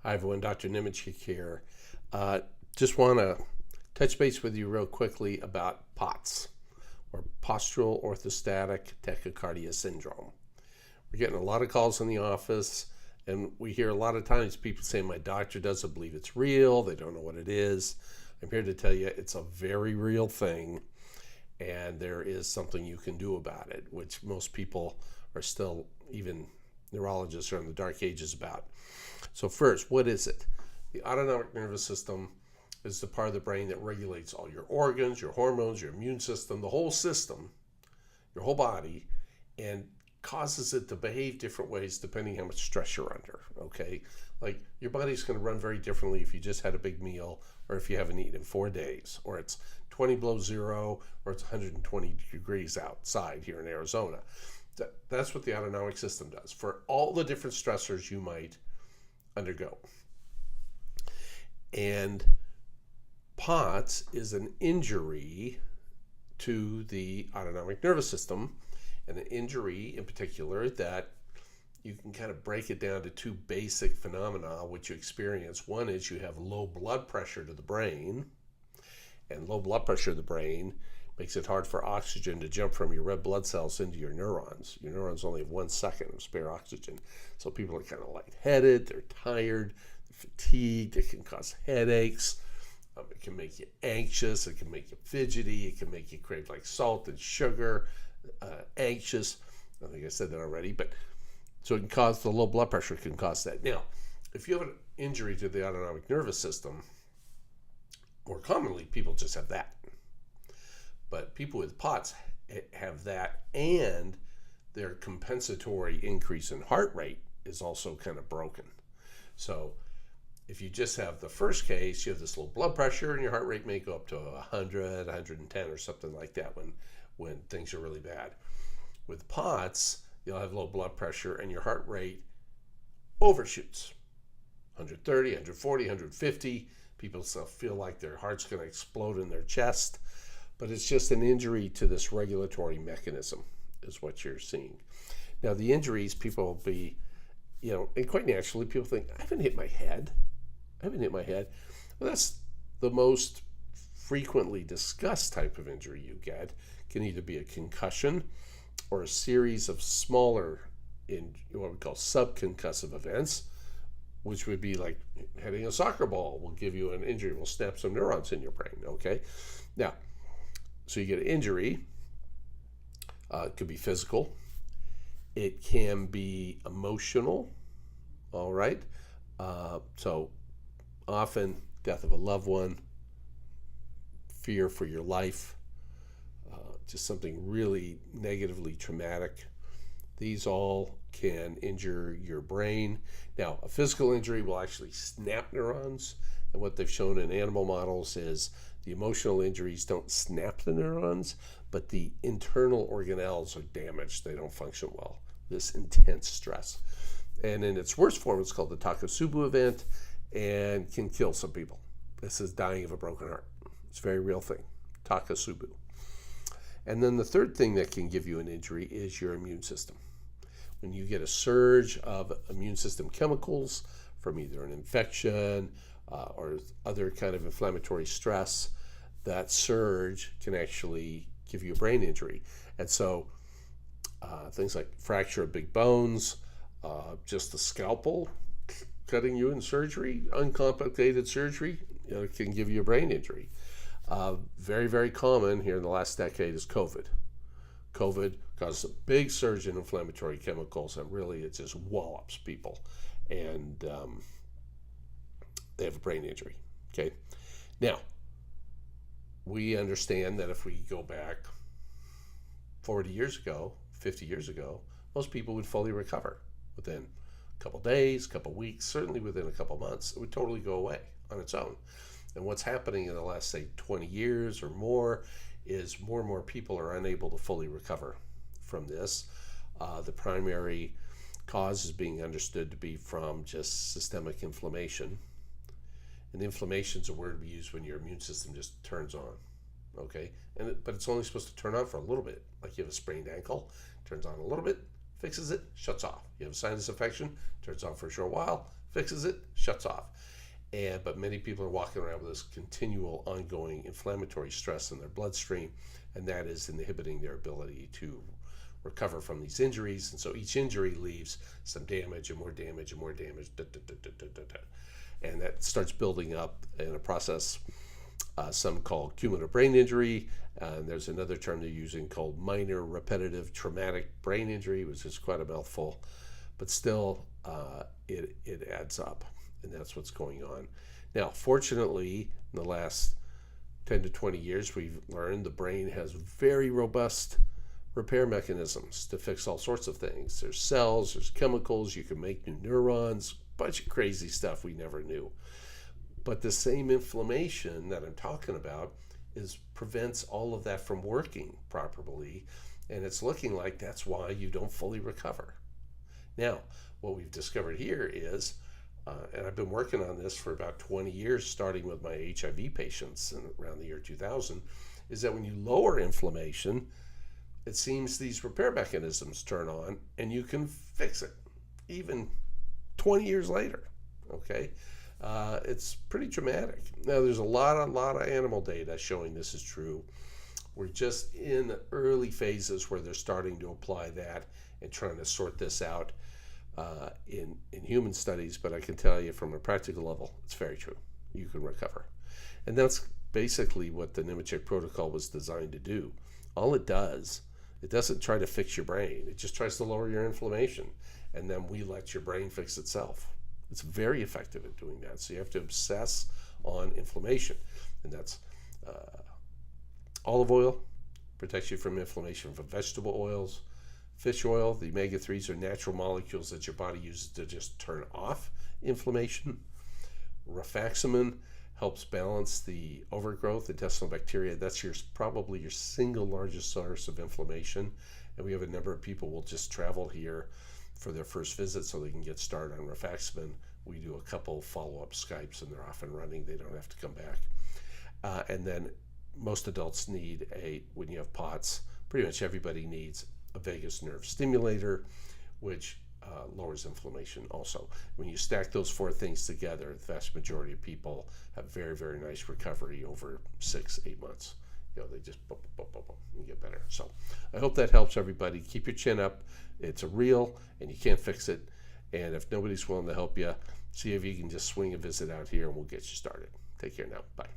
Hi everyone, Dr. Nemechek here. Just want to touch base with you real quickly about POTS, or Postural Orthostatic Tachycardia Syndrome. We're getting a lot of calls in the office, and we hear a lot of times people say, my doctor doesn't believe it's real, they don't know what it is. I'm here to tell you it's a very real thing, and there is something you can do about it, which most people are still, even neurologists, are in the dark ages about. So first, what is it? The autonomic nervous system is the part of the brain that regulates all your organs, your hormones, your immune system, the whole system, your whole body, and causes it to behave different ways depending how much stress you're under, okay? Like your body's going to run very differently if you just had a big meal or if you haven't eaten in 4 days, or it's 20 below zero, or it's 120 degrees outside here in Arizona. That's what the autonomic system does for all the different stressors you might undergo. And POTS is an injury to the autonomic nervous system, and an injury in particular that you can kind of break it down to two basic phenomena which you experience. One is you have low blood pressure to the brain, and low blood pressure to the brain makes it hard for oxygen to jump from your red blood cells into your neurons. Your neurons only have 1 second of spare oxygen. So people are kind of lightheaded, they're tired, they're fatigued, it can cause headaches, it can make you anxious, it can make you fidgety, it can make you crave like salt and sugar, anxious. I think I said that already, but so it can cause, the low blood pressure can cause that. Now, if you have an injury to the autonomic nervous system, more commonly people just have that. But people with POTS have that, and their compensatory increase in heart rate is also kind of broken. So if you just have the first case, you have this low blood pressure and your heart rate may go up to 100, 110 or something like that when things are really bad. With POTS, you'll have low blood pressure and your heart rate overshoots. 130, 140, 150. People still feel like their heart's going to explode in their chest. But it's just an injury to this regulatory mechanism is what you're seeing. Now, the injuries, people will be, and quite naturally, people think, I haven't hit my head. Well, that's the most frequently discussed type of injury you get. It can either be a concussion or a series of smaller, what we call subconcussive events, which would be like hitting a soccer ball will give you an injury, will snap some neurons in your brain, okay? Now, so you get an injury. It could be physical. It can be emotional, all right? So often death of a loved one, fear for your life, just something really negatively traumatic. These all can injure your brain. Now, a physical injury will actually snap neurons, and what they've shown in animal models is the emotional injuries don't snap the neurons, but the internal organelles are damaged. They don't function well. This intense stress. And in its worst form, it's called the Tachycardia event and can kill some people. This is dying of a broken heart. It's a very real thing, Tachycardia. And then the third thing that can give you an injury is your immune system. When you get a surge of immune system chemicals from either an infection or other kind of inflammatory stress, that surge can actually give you a brain injury. And so things like fracture of big bones, just a scalpel cutting you in surgery, uncomplicated surgery, can give you a brain injury. Very, very common here in the last decade is COVID. COVID causes a big surge in inflammatory chemicals, and really it just wallops people, and they have a brain injury. Okay, now we understand that if we go back 40 years ago, 50 years ago, most people would fully recover within a couple days, a couple weeks, certainly within a couple months. It would totally go away on its own. And what's happening in the last, say, 20 years or more is more and more people are unable to fully recover from this. The primary cause is being understood to be from just systemic inflammation. And inflammation is a word we use when your immune system just turns on, okay? But it's only supposed to turn on for a little bit. Like you have a sprained ankle, turns on a little bit, fixes it, shuts off. You have a sinus infection, turns on for a short while, fixes it, shuts off. But many people are walking around with this continual ongoing inflammatory stress in their bloodstream, and that is inhibiting their ability to recover from these injuries. And so each injury leaves some damage and more damage and more damage, and that starts building up in a process some call cumulative brain injury. There's another term they're using called minor repetitive traumatic brain injury, which is quite a mouthful, but still it adds up, and that's what's going on. Now, fortunately, in the last 10 to 20 years, we've learned the brain has very robust repair mechanisms to fix all sorts of things. There's cells, there's chemicals, you can make new neurons, a bunch of crazy stuff we never knew. But the same inflammation that I'm talking about prevents all of that from working properly, and it's looking like that's why you don't fully recover. Now, what we've discovered here is, and I've been working on this for about 20 years, starting with my HIV patients around the year 2000, is that when you lower inflammation, it seems these repair mechanisms turn on and you can fix it, even 20 years later, okay? It's pretty dramatic. Now, there's a lot of animal data showing this is true. We're just in the early phases where they're starting to apply that and trying to sort this out in human studies, but I can tell you from a practical level, it's very true. You can recover. And that's basically what the Nemechek protocol was designed to do. All it does, it doesn't try to fix your brain. It just tries to lower your inflammation, and then we let your brain fix itself. It's very effective at doing that. So you have to obsess on inflammation, and that's olive oil protects you from inflammation from vegetable oils. Fish oil, the omega-3s are natural molecules that your body uses to just turn off inflammation. Rifaximin helps balance the overgrowth, intestinal bacteria. That's probably your single largest source of inflammation. And we have a number of people who will just travel here for their first visit so they can get started on rifaximin. We do a couple follow-up Skypes and they're off and running. They don't have to come back. And then most adults need when you have POTS, pretty much everybody needs a vagus nerve stimulator, which lowers inflammation also. When you stack those four things together, the vast majority of people have very, very nice recovery over 6-8 months. They just boom, boom, boom, boom, and get better. So I hope that helps everybody. Keep your chin up. It's real, and you can't fix it. And if nobody's willing to help you, see if you can just swing a visit out here, and we'll get you started. Take care now. Bye.